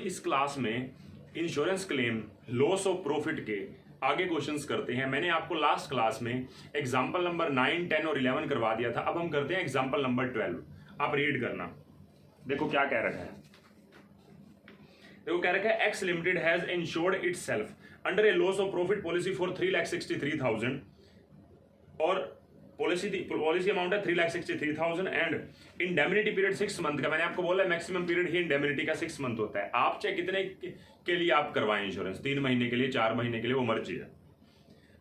इस क्लास में insurance claim loss of profit के आगे क्वेश्चंस करते हैं। मैंने आपको लास्ट क्लास में एग्जांपल नंबर 9, 10 और 11 करवा दिया था। अब हम करते हैं एग्जांपल नंबर 12। आप रीड करना, देखो क्या कह रखा है। देखो कह रखा है x limited has insured itself under A loss of profit policy for 3,63,000 और पॉलिसी अमाउंट है 3,63,000 एंड इंडेमिनिटी पीरियड 6 मंथ का। मैंने आपको बोला मैक्सिमम पीरियड ही इंडेमिनिटी का 6 मंथ होता है। आप चाहे कितने के लिए आप करवाएं इंश्योरेंस, 3 महीने के लिए, 4 महीने के लिए, वो मर्जी है।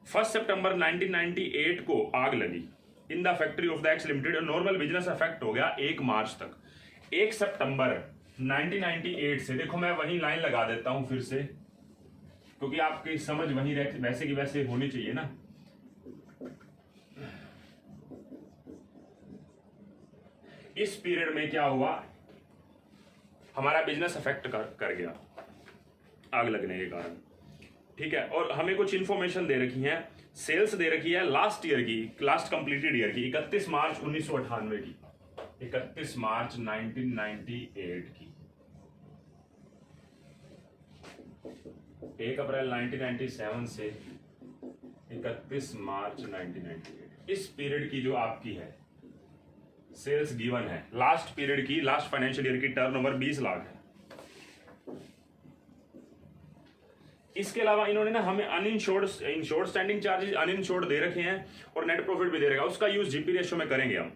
1 सितंबर 1998 को आग लगी in the factory of the x limited. Normal business affect हो गया 1 मार्च तक। 1 सितंबर 1998 से, देखो मैं वही लाइन लगा देता हूं फिर से, क्योंकि आपकी समझ वही वैसे की वैसे होनी चाहिए ना। इस पीरियड में क्या हुआ, हमारा बिजनेस अफेक्ट कर गया आग लगने के कारण, ठीक है। और हमें कुछ इंफॉर्मेशन दे रखी है, सेल्स दे रखी है लास्ट ईयर की, लास्ट कंप्लीटेड ईयर की, 31 मार्च 1998 की, 31 मार्च 1998 की, 1 अप्रैल 1997 से 31 मार्च 1998, इस पीरियड की जो आपकी है सेल्स गिवन है। लास्ट पीरियड की, लास्ट फाइनेंशियल ईयर की टर्नओवर 20 लाख है। इसके अलावा इन्होंने ना हमें इंश्योर्ड स्टैंडिंग चार्जेस अनइंश्योर्ड दे रखे हैं और नेट प्रॉफिट भी दे रखा है, उसका यूज जीपी रेशियो में करेंगे हम।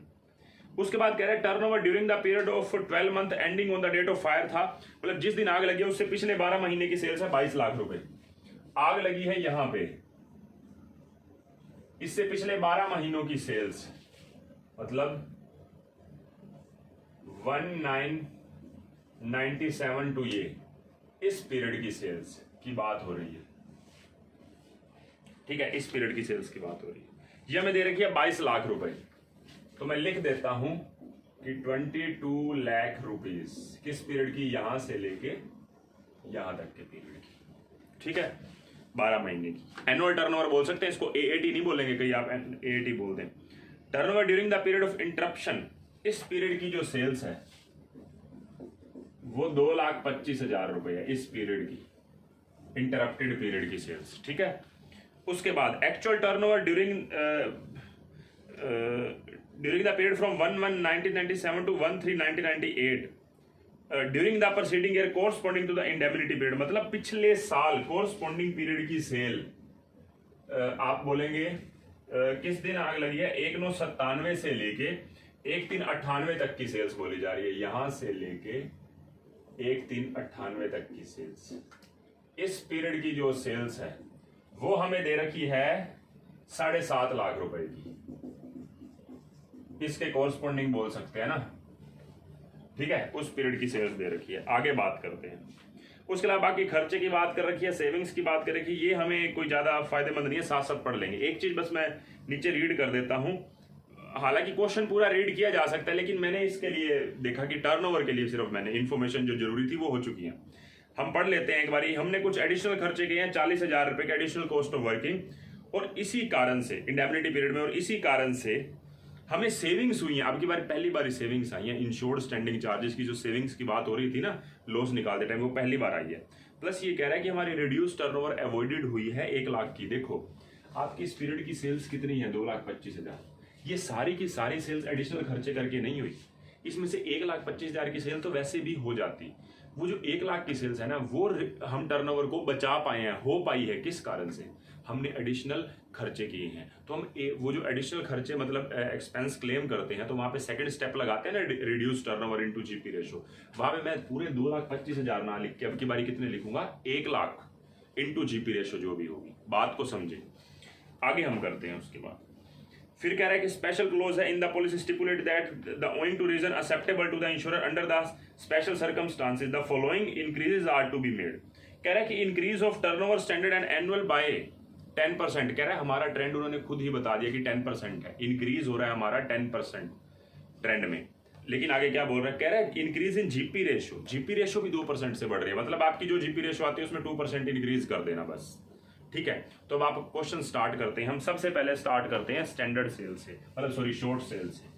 उसके बाद कह रहे हैं turnover during the period of 12 month ending on the date of fire था, मतलब जिस दिन आग लगी है उससे पिछले 12 महीने की सेल्स है 22 लाख रुपए। आग लगी है यहां पे, इससे पिछले 12 महीनों की सेल्स मतलब 1997 टू ये इस पीरियड की सेल्स की बात हो रही है, ठीक है। इस पीरियड की सेल्स की बात हो रही है। यह मैं दे रखी है 22 लाख रुपए, तो मैं लिख देता हूं कि 22 लाख रुपीस किस पीरियड की, यहां से लेके यहां तक के पीरियड की, ठीक है, 12 महीने की। एनुअल टर्नओवर बोल सकते हैं इसको, एएटी नहीं बोलेंगे, कहीं आप एएटी बोल दें। Turnover during the period of interruption, इस पीरियड की जो सेल्स है वो 2,25,000 रुपए है, इस पीरियड की इंटरप्टेड पीरियड की सेल्स, ठीक है। उसके बाद actual turnover during the period from 1/1/1997 to 1/3/1998 during the preceding year corresponding to the indemnity period, मतलब पिछले साल कोरस्पॉन्डिंग पीरियड की सेल आप बोलेंगे किस दिन आग लगी है, 1/9/97 से लेके 1/3/98 तक की सेल्स बोली जा रही है, यहां से लेके 1/3/98 तक की सेल्स। इस पीरियड की जो सेल्स है वो हमें दे रखी है 7.5 लाख रुपए की, इसके कोरस्पॉन्डिंग बोल सकते हैं ना, ठीक है। उस पीरियड की सेल्स दे रखी है। आगे बात करते हैं। उसके अलावा बाकी खर्चे की बात कर रखी है, सेविंग्स की बात कर रखी है, ये हमें कोई ज्यादा फायदेमंद नहीं है, साथ साथ पढ़ लेंगे। एक चीज बस मैं नीचे रीड कर देता हूं, हालांकि क्वेश्चन पूरा रीड किया जा सकता है, लेकिन मैंने इसके लिए देखा कि टर्नओवर के लिए सिर्फ मैंने इन्फॉर्मेशन जो जरूरी थी वो हो चुकी है। हम पढ़ लेते हैं एक बारी। हमने कुछ एडिशनल खर्चे किए हैं, 40,000 रुपए के एडिशनल कॉस्ट ऑफ वर्किंग, और इसी कारण से इंडेमिनिटी पीरियड में, और इसी कारण से हमें सेविंग्स हुई हैं। अब की बार पहली बार सेविंग्स आई हैं। इंश्योर्ड स्टैंडिंग चार्जेस की जो सेविंग्स की बात हो रही थी ना, लॉस निकालते टाइम, वो पहली बार आई है। प्लस ये कह रहा है कि हमारी रिड्यूस टर्नओवर अवॉइडेड हुई है 1 लाख की। देखो आपकी इस पीरियड की सेल्स कितनी है, 2,25,000। ये सारी की सारी सेल्स एडिशनल खर्चे करके नहीं हुई, इसमें से 1,25,000 की सेल तो वैसे भी हो जाती। वो जो 1 लाख की सेल्स है ना, वो हम टर्नओवर को बचा पाए हैं, हो पाई है, किस कारण से, हमने एडिशनल खर्चे किए हैं। तो हम वो जो एडिशनल खर्चे मतलब एक्सपेंस क्लेम करते हैं, तो वहां पे सेकंड स्टेप लगाते हैं ना, reduce turnover into GP ratio. वहां पे मैं पूरे 2,25,000 ना लिख के अब की बारी कितने लिखूंगा, 1 लाख इनटू जीपी रेशो जो भी होगी। बात को समझे, आगे हम करते हैं। उसके बाद फिर कह रहा है कि स्पेशल क्लोज है in the policy stipulate that the owing to reason acceptable to the insurer under the special circumstances the following increases are to be made. कह रहा है कि increase of turnover standard and annual by 10%। कह रहा है हमारा trend उन्होंने खुद ही बता दिया कि 10% है, इंक्रीज हो रहा है हमारा 10% ट्रेंड में। लेकिन आगे क्या बोल रहा है, कह रहा है increase in GP ratio, GP ratio भी 2% से बढ़ रही है, मतलब आपकी जो जीपी रेशो आती है उसमें 2% इंक्रीज कर देना बस, ठीक है। तो अब आप क्वेश्चन स्टार्ट करते हैं। हम सबसे पहले स्टार्ट करते हैं स्टैंडर्ड सेल से, मतलब सॉरी शॉर्ट सेल से।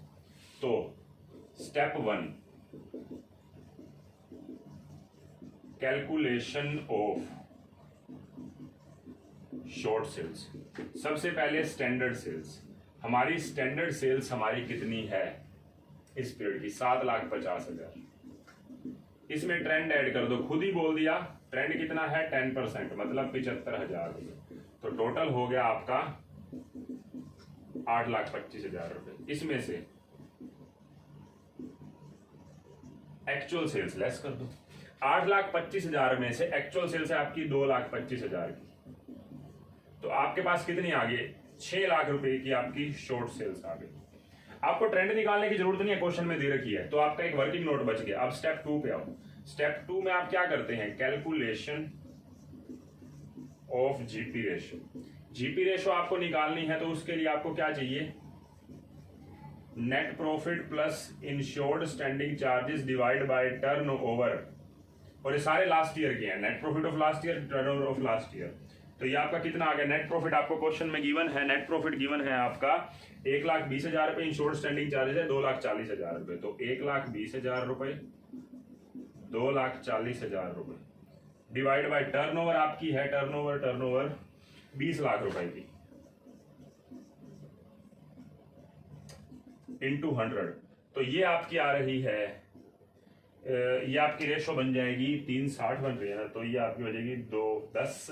तो step 1 calculation of short sales. सबसे पहले स्टैंडर्ड सेल्स। हमारी स्टैंडर्ड सेल्स हमारी कितनी है इस पीरियड की? 7,50,000। इसमें ट्रेंड ऐड कर दो, खुद ही बोल दिया ट्रेंड कितना है 10%, मतलब 75,000 रुपये। तो टोटल हो गया आपका 8,25,000 रुपये। इसमें से एक्चुअल सेल्स लेस कर दो। 8,25,000 में से एक्चुअल सेल्स है आपकी 2,25,000 की, तो आपके पास कितनी आ गई? 6 लाख रुपए की आपकी शॉर्ट सेल्स आ गई। आपको ट्रेंड निकालने की जरूरत नहीं है, क्वेश्चन में दे रखी है, तो आपका एक वर्किंग नोट बच गया। अब स्टेप 2 पे आओ। स्टेप 2 में आप क्या करते हैं? Calculation of GP ratio. GP ratio आपको निकालनी है, तो उसके लिए आपको क्या चाहिए? Net profit plus insured standing charges divide by turn over, और ये सारे लास्ट ईयर के हैं। Net profit of last year, turn over of last year. तो ये आपका कितना आ गया? नेट प्रॉफिट आपको क्वेश्चन में गिवन है, नेट प्रॉफिट गिवन है आपका 1,20,000 रुपए, इंश्योर्ड स्टैंडिंग चार्जेस है 2,40,000 रुपए। तो 1,20,000 रुपए, 2,40,000 रुपए डिवाइड बाय टर्नओवर आपकी है, टर्नओवर 20 लाख रुपए की, इंटू 100। तो ये आपकी आ रही है, ये आपकी रेशो बन जाएगी 360 बन रही है ना, तो ये आपकी हो जाएगी 210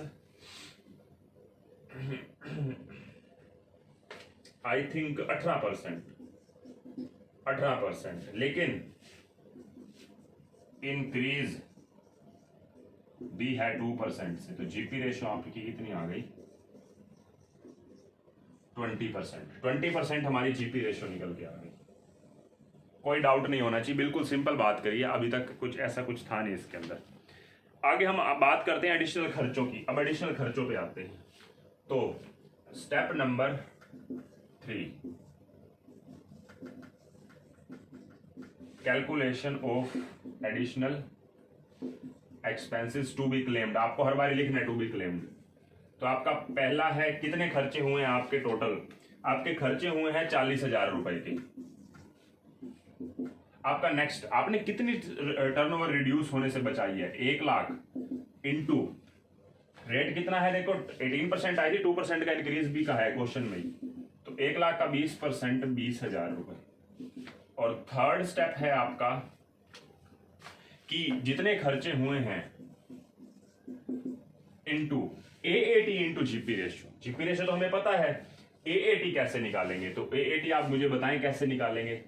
आई थिंक 18%, लेकिन इंक्रीज दी है 2% से, तो जीपी रेशो आपकी कितनी आ गई? 20% हमारी जीपी रेशो निकल के आ गई। कोई डाउट नहीं होना चाहिए, बिल्कुल सिंपल बात करिए। अभी तक कुछ ऐसा कुछ था नहीं इसके अंदर। आगे हम बात करते हैं एडिशनल खर्चों की। अब एडिशनल खर्चों पे आते हैं। तो step number 3, calculation of additional expenses to be claimed. आपको हर बार लिखना है टू बी क्लेम्ड। तो आपका पहला है कितने खर्चे हुए हैं आपके? टोटल आपके खर्चे हुए हैं 40,000 रुपए के। आपका नेक्स्ट, आपने कितनी टर्नओवर रिड्यूस होने से बचाई है? 1 लाख इंटू रेट कितना है? देखो 18% आई थी, 2% का इंक्रीज भी कहा है क्वेश्चन में ही, तो 1 लाख का 20% 20,000 रुपए। और थर्ड स्टेप है आपका कि जितने खर्चे हुए हैं into AAT into GP ratio. GP ratio तो हमें पता है, एएटी कैसे निकालेंगे? तो एएटी आप मुझे बताएं कैसे निकालेंगे?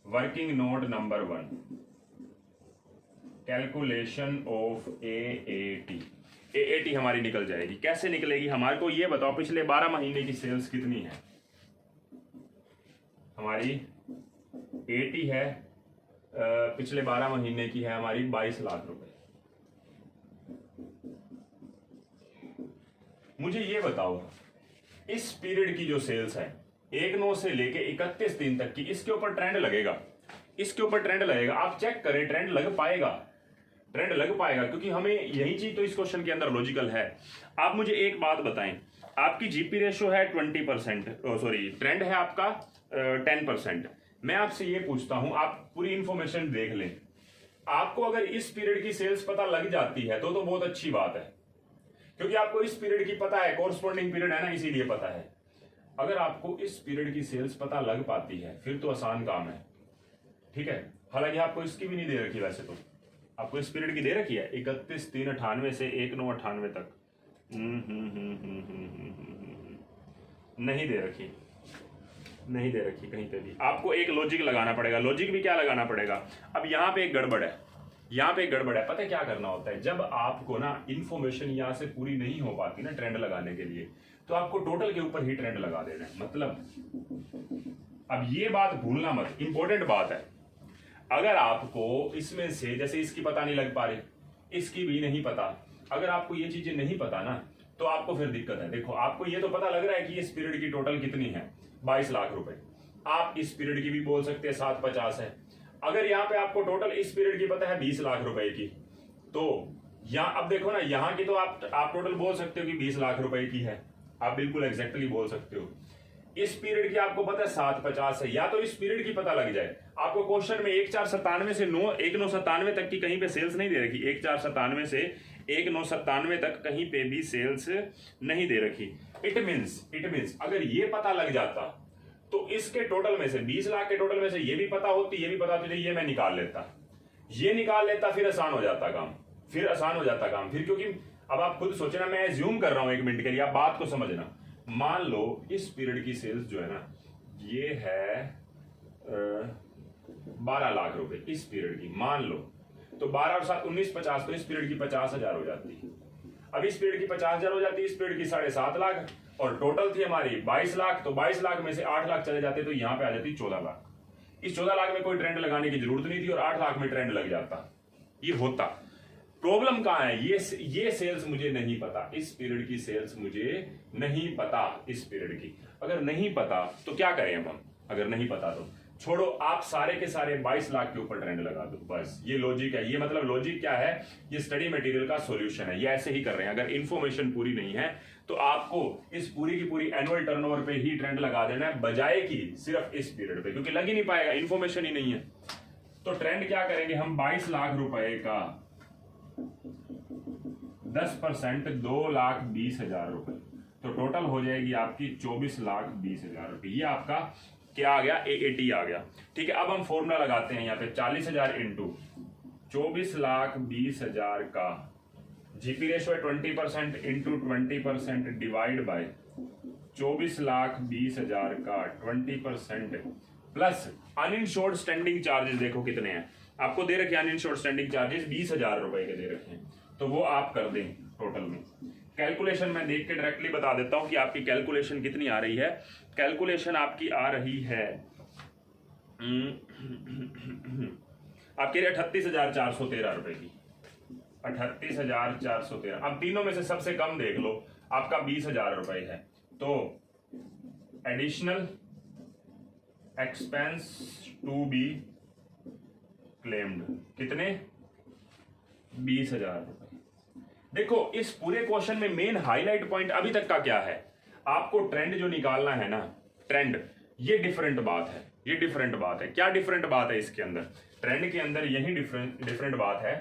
Working note number 1, calculation of AAT. AAT हमारी निकल जाएगी। कैसे निकलेगी? हमारे को ये बताओ पिछले 12 महीने की सेल्स कितनी है हमारी? 80 है, पिछले 12 महीने की है हमारी 22 लाख रुपए। मुझे ये बताओ इस पीरियड की जो सेल्स है 1/9 से लेके 31 दिन तक की, इसके ऊपर ट्रेंड लगेगा? इसके ऊपर ट्रेंड लगेगा। आप चेक करें, ट्रेंड लग पाएगा, ट्रेंड लग पाएगा, क्योंकि हमें यही चीज तो इस क्वेश्चन के अंदर लॉजिकल है। आप मुझे एक बात बताएं, आपकी जीपी रेशो है 20%, सॉरी ट्रेंड है आपका 10%। मैं आपसे ये पूछता हूं, आप पूरी इंफॉर्मेशन देख लें। आपको अगर इस पीरियड की सेल्स पता लग जाती है तो बहुत अच्छी बात है, क्योंकि आपको इस पीरियड की पता है, कोरस्पॉन्डिंग पीरियड है ना, इसीलिए पता है। अगर आपको इस पीरियड की सेल्स पता लग पाती है फिर तो आसान काम है, ठीक है। हालांकि आपको इसकी भी नहीं दे रखी, वैसे तो आपको इस पीरियड की दे रखी है 31/3/98 से 1/9/98 तक। नहीं दे रखी, नहीं दे रखी कहीं पे भी। आपको एक लॉजिक लगाना पड़ेगा। लॉजिक भी क्या लगाना पड़ेगा? अब यहाँ पे एक गड़बड़ है, यहाँ पे एक गड़बड़ है। पता है क्या करना होता है? जब आपको ना इंफॉर्मेशन यहाँ से पूरी नहीं हो पाती ना ट्रेंड लगाने के लिए, तो आपको टोटल के ऊपर ही ट्रेंड लगा देना है। मतलब अब ये बात भूलना मत, इंपॉर्टेंट बात है। अगर आपको इसमें से, जैसे इसकी पता नहीं लग पा रही, इसकी भी नहीं पता, अगर आपको ये चीजें नहीं पता ना, तो आपको फिर दिक्कत है। देखो आपको ये तो पता लग रहा है कि इस पीरियड की टोटल कितनी है, 22 लाख रुपए। आप इस पीरियड की भी बोल सकते हैं 750 है। अगर यहाँ पे आपको टोटल इस पीरियड की पता है 20 लाख रुपए की, तो यहाँ अब देखो ना, यहाँ की तो आप टोटल बोल सकते हो कि 20 लाख रुपए की है, आप बिल्कुल एग्जैक्टली बोल सकते हो। इस पीरियड की आपको पता है 750 है, या तो इस पीरियड की पता लग जाए आपको। क्वेश्चन में 1497 से 1997 तक की कहीं पे सेल्स नहीं दे रखी, 1497 से 1997 तक कहीं पे भी सेल्स नहीं दे रखी। इट मीन्स अगर ये पता लग जाता तो इसके टोटल में से 20 लाख के टोटल में से ये भी पता होती, ये भी पता होती, ये मैं निकाल लेता, ये निकाल लेता, फिर आसान हो जाता काम, फिर क्योंकि अब आप खुद सोचे ना, मैं एज्यूम कर रहा हूं 1 मिनट के लिए, आप बात को समझना। मान लो इस पीरियड की सेल्स जो है ना, ये है 12 लाख रुपए इस पीरियड की, मान लो, तो 12 और 7 19 50, तो इस पीरियड की 50,000 हो जाती है। अब इस पीरियड की 50,000 हो जाती है, इस पीरियड की 7.5 लाख, और टोटल थी हमारी 22 लाख, तो 22 लाख में से 8 लाख चले जाते, तो यहां पे आ जाती 14 लाख। इस 14 लाख में कोई ट्रेंड लगाने की जरूरत नहीं थी, और 8 लाख में ट्रेंड लग जाता, ये होता। प्रॉब्लम कहां है, ये सेल्स मुझे नहीं पता, इस पीरियड की सेल्स मुझे नहीं पता, इस पीरियड की। अगर नहीं पता तो क्या करें अब हम, अगर नहीं पता तो छोड़ो, आप सारे के सारे 22 लाख के ऊपर ट्रेंड लगा दो, बस। ये लॉजिक है, ये मतलब लॉजिक क्या है, ये स्टडी मटेरियल का सॉल्यूशन है, ये ऐसे ही कर रहे हैं। अगर इन्फॉर्मेशन पूरी नहीं है तो आपको इस पूरी की पूरी एनुअल टर्नओवर पे ही ट्रेंड लगा देना है, बजाय कि सिर्फ इस पीरियड पे, क्योंकि लग ही नहीं पाएगा, इन्फॉर्मेशन ही नहीं है। तो ट्रेंड क्या करेंगे हम, 22 लाख रुपए का 10% 2,20,000 रुपए, तो टोटल हो जाएगी आपकी 24,20,000 रुपए। ये आपका क्या आ गया, AAT आ गया। ठीक है, अब हम फॉर्मूला लगाते हैं यहाँ पे, 40,000 इंटू 24,20,000 का जीपी रेशो है 20% इंटू 20% डिवाइड बाय 24,20,000 का 20% प्लस अनइंश्योर्ड स्टैंडिंग चार्जेस देखो कितने हैं आपको दे रखे, अनइंश्योर्ड स्टैंडिंग चार्जेस 20,000 रुपए के दे रखे हैं, तो वो आप कर दें टोटल में। कैलकुलेशन मैं देख के डायरेक्टली बता देता हूं कि आपकी कैलकुलेशन कितनी आ रही है। कैलकुलेशन आपकी आ रही है आपके 38,413 रुपए की, 38,413। अब तीनों में से सबसे कम देख लो, आपका 20,000 रुपए है, तो additional expense to be claimed कितने, 20,000 रुपए। देखो इस पूरे क्वेश्चन में मेन हाईलाइट पॉइंट अभी तक का क्या है, आपको ट्रेंड जो निकालना है ना, ट्रेंड, ये डिफरेंट बात है, ये डिफरेंट बात है। क्या डिफरेंट बात है इसके अंदर, ट्रेंड के अंदर यही डिफरेंट बात है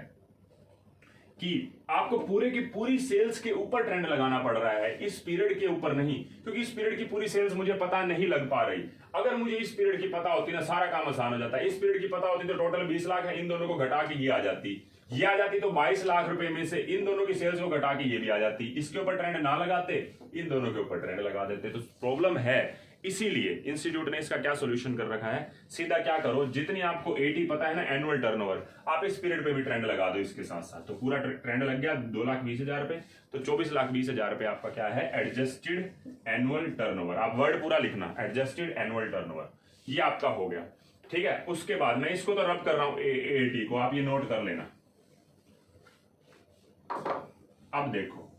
कि आपको पूरे की पूरी सेल्स के ऊपर ट्रेंड लगाना पड़ रहा है, इस पीरियड के ऊपर नहीं, क्योंकि इस पीरियड की पूरी सेल्स मुझे पता नहीं लग पा रही। अगर मुझे इस पीरियड की पता होती ना, सारा काम आसान हो जाता है। इस पीरियड की पता होती तो टोटल 20 लाख है, इन दोनों को घटा के ये आ जाती, तो 22 लाख रुपए में से इन दोनों की सेल्स को घटा के ये भी आ जाती। इसके ऊपर ट्रेंड ना लगाते, इन दोनों के ऊपर ट्रेंड लगा देते। तो प्रॉब्लम है, इसीलिए इंस्टीट्यूट ने इसका क्या सॉल्यूशन कर रखा है, सीधा क्या करो, जितनी आपको 80 पता है ना एनुअल टर्नओवर, आप इस पीरियड पे भी ट्रेंड लगा दो इसके साथ साथ, तो पूरा ट्रेंड लग गया 2,20,000 रुपए, तो 24,20,000 रुपए आपका क्या है, एडजस्टेड एनुअल टर्नओवर। आप वर्ड पूरा लिखना, एडजस्टेड एनुअल टर्नओवर, ये आपका हो गया। ठीक है, उसके बाद मैं इसको तो रब कर रहा हूं AAT को, आप ये नोट कर लेना। अब देखो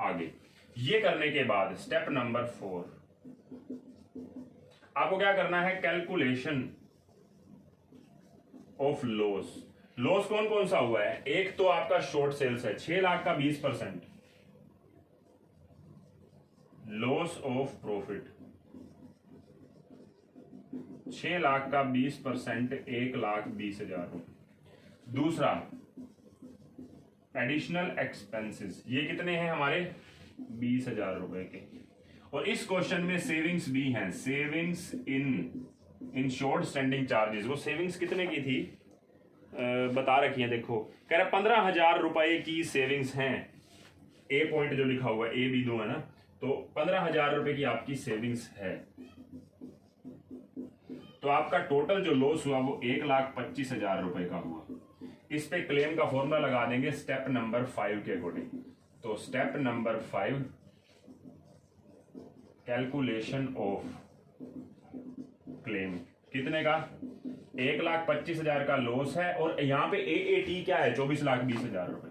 आगे, ये करने के बाद स्टेप नंबर 4 आपको क्या करना है, कैलकुलेशन ऑफ लॉस। लॉस कौन कौन सा हुआ है, एक तो आपका शॉर्ट सेल्स है 6 लाख का 20%, लॉस ऑफ प्रॉफिट 6 लाख का 20% 1,20,000 रुपए। दूसरा एडिशनल एक्सपेंसेस, ये कितने हैं हमारे 20,000 रुपए के। और इस क्वेश्चन में सेविंग्स भी हैं, savings in short standing charges. वो सेविंग्स कितने की थी बता रखी है, देखो कह रहा 15,000 रुपए की सेविंग्स हैं, ए पॉइंट जो लिखा हुआ है, A B 2 है ना, तो 15,000 रुपए की आपकी सेविंग्स है। तो आपका टोटल जो लॉस हुआ वो 1,25,000 रुपए का हुआ। इस पे क्लेम का फॉर्मूला लगा देंगे स्टेप नंबर 5 के अकॉर्डिंग। तो step number 5 calculation of claim, कितने का, 1,25,000 का लॉस है, और यहां पे AAT क्या है, 24,20,000 रुपए।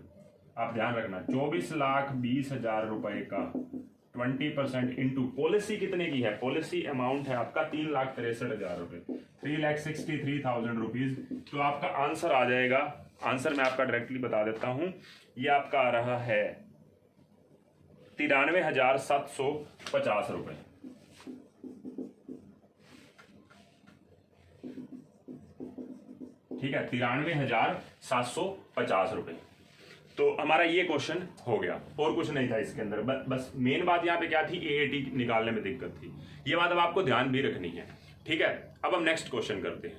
आप ध्यान रखना, 24,20,000 रुपए का 20% इंटू पॉलिसी कितने की है, पॉलिसी अमाउंट है आपका 3,63,000 रुपए, 3,63,000 रुपीज। तो आपका आंसर आ जाएगा, आंसर मैं आपका डायरेक्टली बता देता हूं, ये आपका आ रहा है 93,750 रुपए। ठीक है, 93,750 रुपए। तो हमारा ये क्वेश्चन हो गया, और कुछ नहीं था इसके अंदर। बस मेन बात यहाँ पे क्या थी, एएटी निकालने में दिक्कत थी। ये बात अब आपको ध्यान भी रखनी है, ठीक है। अब हम नेक्स्ट क्वेश्चन करते हैं।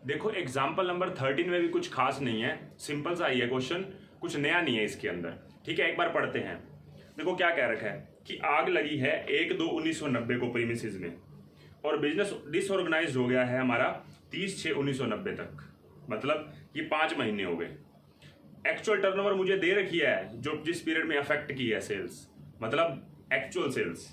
देखो एग्जाम्पल नंबर 13 में भी कुछ खास नहीं है, सिंपल सा ही है क्वेश्चन, कुछ नया नहीं है इसके अंदर, ठीक है। एक बार पढ़ते हैं। देखो क्या कह रखा है कि आग लगी है 1/2/1990 को प्रीमिसेस में, और बिजनेस डिसऑर्गेनाइज्ड हो गया है हमारा 30/6/1990 तक, मतलब ये 5 महीने हो गए। एक्चुअल टर्नओवर मुझे दे रखी है जो जिस पीरियड में अफेक्ट की है सेल्स, मतलब एक्चुअल सेल्स।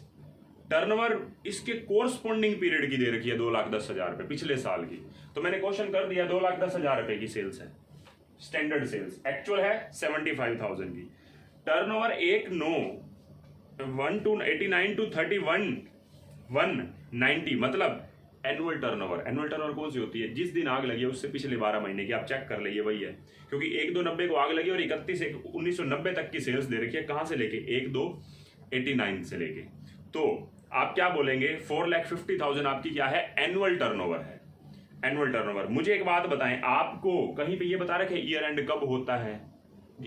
टर्नओवर इसके कोरस्पॉन्डिंग पीरियड की दे रखी है 2,10,000 रुपए पिछले साल की। तो मैंने क्वेश्चन कर दिया 2,10,000 रुपए की सेल्स है, स्टैंडर्ड सेल्स। एक्चुअल है 75,000 की। टर्नओवर 1/9 to 31/190, मतलब एनुअल टर्नओवर। एनुअल टर्नओवर कौन सी होती है, जिस दिन आग लगी है उससे पिछले 12 महीने की, आप चेक कर लीजिए वही है। क्योंकि 1/2/90 को आग लगी और 31/1/1990 तक की सेल्स दे रखी है, कहां से लेके 1/2/89 से लेके। तो आप क्या बोलेंगे, 4,50,000 आपकी क्या है, एनुअल टर्नओवर है। Annual turnover. मुझे एक बात बताएं, आपको कहीं पे ये बता रखे ईयर एंड कब होता है?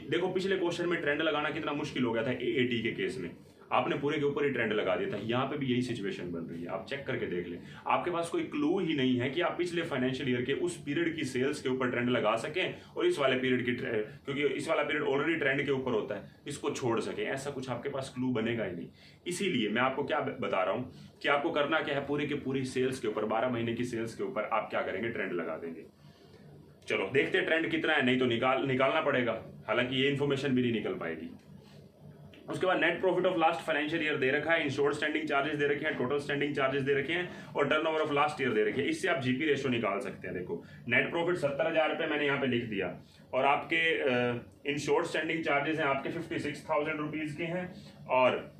देखो पिछले क्वेश्चन में ट्रेंड लगाना कितना मुश्किल हो गया था एएटी के केस में, आपने पूरे के ऊपर ही ट्रेंड लगा दिया था। यहाँ पे भी यही सिचुएशन बन रही है, आप चेक करके देख लें। आपके पास कोई क्लू ही नहीं है कि आप पिछले फाइनेंशियल ईयर के उस पीरियड की सेल्स के ऊपर ट्रेंड लगा सकें और इस वाले पीरियड की, क्योंकि इस वाला पीरियड ऑलरेडी ट्रेंड के ऊपर होता है, इसको छोड़ सकें। ऐसा कुछ आपके पास क्लू बनेगा ही नहीं। इसीलिए मैं आपको क्या बता रहा हूं कि आपको करना क्या है, पूरे के पूरी सेल्स के ऊपर, 12 महीने की सेल्स के ऊपर आप क्या करेंगे, ट्रेंड लगा देंगे। चलो देखते हैं ट्रेंड कितना है, नहीं तो निकालना पड़ेगा, हालांकि ये इन्फॉर्मेशन भी नहीं निकल पाएगी। उसके बाद net profit of last financial year दे रखा है, इंश्योर्ड स्टैंडिंग चार्जेस दे रखे हैं, टोटल स्टैंडिंग चार्जेस दे रखे हैं, और टर्नओवर ऑफ लास्ट ईयर दे रखी है। इससे आप जीपी रेशियो निकाल सकते हैं। देखो नेट प्रॉफिट 70,000 रुपए मैंने यहाँ पे लिख दिया, और आपके इंश्योर्ड स्टैंडिंग चार्जेस हैं आपके 56,000 रुपीज के हैं, और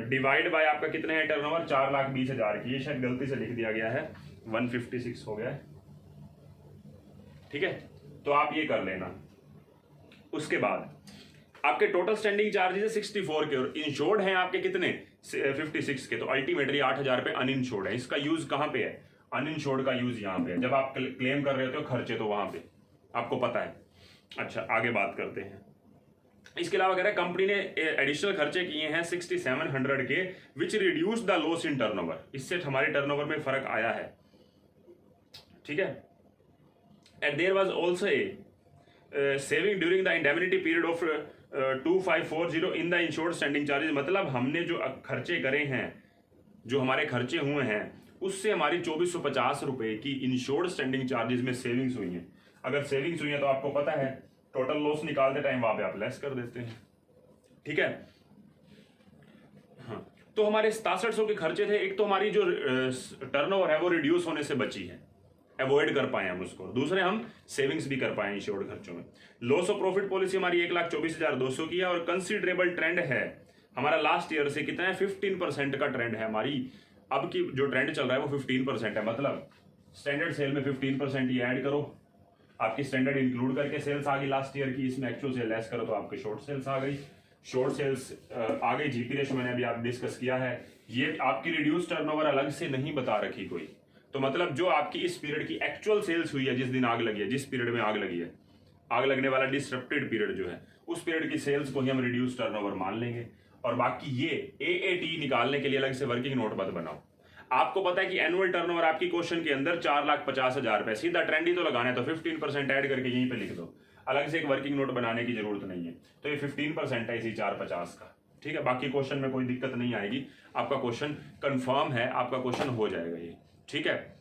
डिवाइड बाय आपका कितने हैं, टर्नओवर 4,20,000 की। ये शायद गलती से लिख दिया गया है, 156 हो गया है, ठीक है। तो आप ये कर लेना। उसके बाद आपके टोटल स्टैंडिंग चार्जेस है 64 के, और इंश्योर्ड हैं आपके कितने, 56 के। तो अल्टीमेटली 8,000 रुपए अनइंश्योर्ड है। इसका यूज कहां पे है, अनइंश्योर्ड का यूज यहां पे है। जब आप क्लेम कर रहे होते हो खर्चे, तो वहां पे आपको पता है। अच्छा आगे बात करते हैं। इसके अलावा कह रहा है कंपनी ने एडिशनल खर्चे किए हैं 6,700 के, which reduce the loss in turnover. इससे हमारे टर्नओवर में फर्क आया है, ठीक है। And there was also a saving during the indemnity period of 2540 in the insured standing charges. मतलब हमने जो खर्चे करे हैं, जो हमारे खर्चे हुए हैं, उससे हमारी 2,450 रुपए की इंश्योर्ड स्टैंडिंग चार्जेस में सेविंग्स हुई हैं। अगर सेविंग्स हुई है तो आपको पता है टोटल लॉस निकालते टाइम वहां पे आप लेस कर देते हैं, ठीक है। हाँ, तो हमारे 6700 के खर्चे थे। एक तो हमारी जो टर्नओवर है वो रिड्यूस होने से बची है, अवॉइड कर पाए हम उसको। दूसरे हम सेविंग्स भी कर पाए इंश्योर्ड खर्चों में। लॉस ऑफ प्रॉफिट पॉलिसी हमारी 1,24,200 की है, और कंसिडरेबल ट्रेंड है हमारा लास्ट ईयर से कितना है, 15% का ट्रेंड है हमारी। अब की जो ट्रेंड चल रहा है वो 15% है, मतलब स्टैंडर्ड सेल में 15% ये ऐड करो, आपकी स्टैंडर्ड इंक्लूड करके सेल्स आ गई लास्ट ईयर की, इसमें एक्चुअल सेल लेस करो तो आपकी शॉर्ट सेल्स आ गई। शॉर्ट सेल्स आ गई। जीपी रेशियो मैंने अभी आप डिस्कस किया है। ये आपकी रिड्यूस टर्नओवर अलग से नहीं बता रखी कोई, तो मतलब जो आपकी इस पीरियड की एक्चुअल सेल्स हुई है, जिस दिन आग लगी है, जिस पीरियड में आग लगी है, आग लगने वाला डिसरप्टेड पीरियड जो है, उस पीरियड की सेल्स को ही हम रिड्यूस टर्नओवर मान लेंगे। और बाकी ये एएटी निकालने के लिए अलग से वर्किंग नोट मत बनाओ। आपको पता है कि एनुअल टर्नओवर आपकी क्वेश्चन के अंदर 4,50,000 रुपए, सीधा ट्रेंड ही तो लगाना है, तो 15% ऐड करके यहीं पे लिख दो, अलग से एक वर्किंग नोट बनाने की जरूरत नहीं है। तो ये 15% है इसी 450 का, ठीक है। बाकी क्वेश्चन में कोई दिक्कत नहीं आएगी, आपका क्वेश्चन कंफर्म है, आपका क्वेश्चन हो जाएगा ये, ठीक है।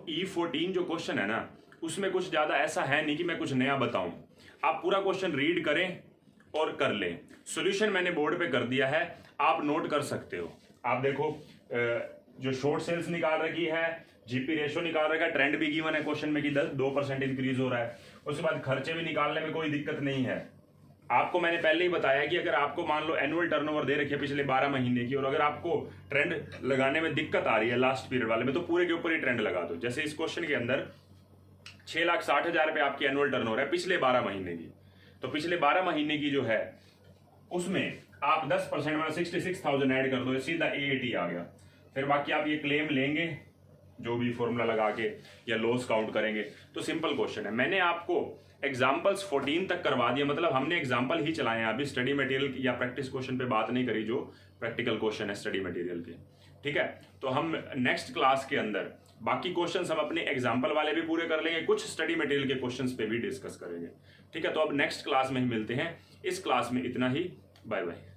E14 जो क्वेश्चन है ना, उसमें कुछ ज्यादा ऐसा है नहीं कि मैं कुछ नया बताऊं। आप पूरा क्वेश्चन रीड करें और कर लें। सॉल्यूशन मैंने बोर्ड पे कर दिया है, आप नोट कर सकते हो। आप देखो जो शॉर्ट सेल्स निकाल रखी है, जीपी रेशियो निकाल रखा है, ट्रेंड भी गिवन है क्वेश्चन में कि 2% इंक्रीज हो रहा है। उसके बाद खर्चे भी निकालने में कोई दिक्कत नहीं है। आपको मैंने पहले ही बताया कि अगर आपको मान लो एनुअल टर्नओवर दे रखी है पिछले 12 महीने की, और अगर आपको ट्रेंड लगाने में दिक्कत आ रही है लास्ट पीरियड वाले में, तो पूरे के ऊपर ही ट्रेंड लगा दो। जैसे इस क्वेश्चन के अंदर 6,60,000 रुपए आपकी एनुअल टर्नओवर है पिछले 12 महीने की, तो पिछले 12 महीने की जो है उसमें आप 10% मतलब 66,000 ऐड कर दो, सीधा एएटी आ गया। फिर बाकी आप ये क्लेम लेंगे जो भी फॉर्मूला लगा के या लॉस काउंट करेंगे। तो सिंपल क्वेश्चन है, मैंने आपको एग्जाम्पल्स 14 तक करवा दिया, मतलब हमने एग्जाम्पल ही चलाए हैं, अभी स्टडी मटेरियल या प्रैक्टिस क्वेश्चन पे बात नहीं करी जो प्रैक्टिकल क्वेश्चन है स्टडी मटेरियल के। ठीक है, तो हम नेक्स्ट क्लास के अंदर बाकी क्वेश्चंस हम अपने एग्जाम्पल वाले भी पूरे कर लेंगे, कुछ स्टडी मटेरियल के क्वेश्चंस पे भी डिस्कस करेंगे। ठीक है, तो अब नेक्स्ट क्लास में ही मिलते हैं। इस क्लास में इतना ही, बाय बाय।